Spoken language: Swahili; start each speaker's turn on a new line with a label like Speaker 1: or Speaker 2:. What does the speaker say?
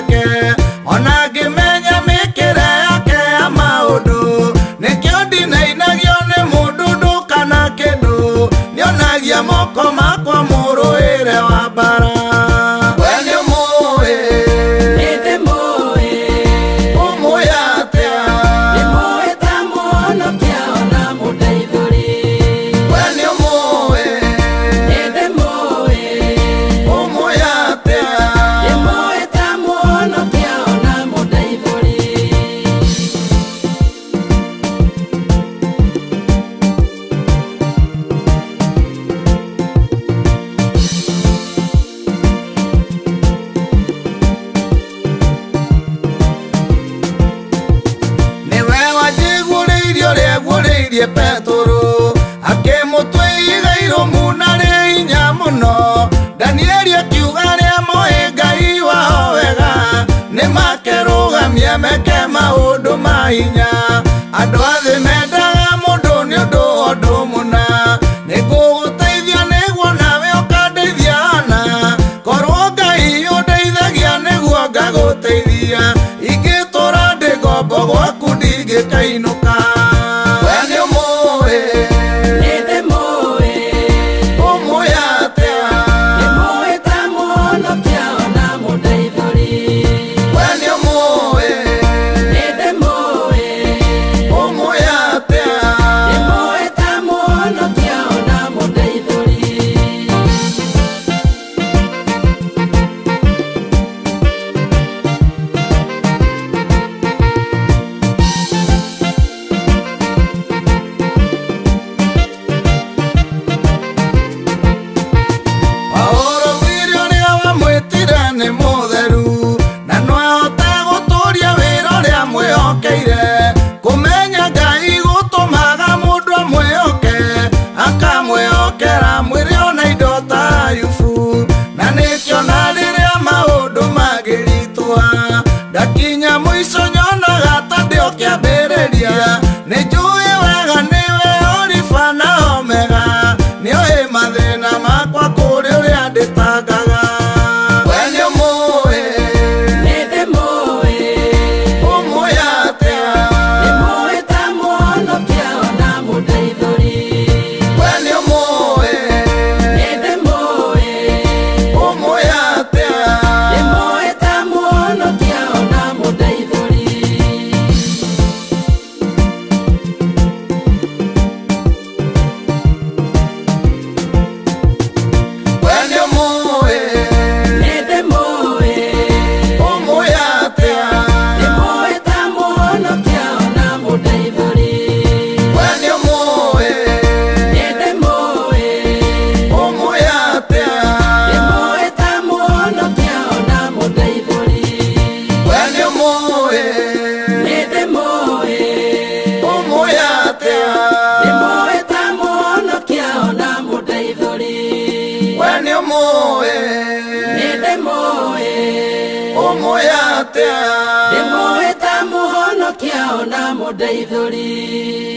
Speaker 1: ciake ona ngimenya mikire yake ya maundu nikio ndinainagio ni mundu ndukana kindu nionagia moko makwa muruire wa bara Petro akimutwiga irumu na rinya muno Danieli akiuga ria moe Ngai wao wega nimakerugamia meke maundu ma hinya andu athi mendaga mundu ni undu muna niguguteithia niguo nawe ukandeithiana korwo Ngai undeithagia niguo ngaguteithia ingitura ndi ngombo gwaku ndingikainuka kumenya Ngai gutumaga mundu amwioke akamwiokera mwiri ona indo ta Ayubu na nikio na riria maundu magiritwa ndakinya mwico nyonaga ta ndio kiambiriria ninjui wega niwe Alpha na Omega nioĩ mathina makwa kuri uria nditangaga
Speaker 2: Demoeta muhonokia ona mudeithuri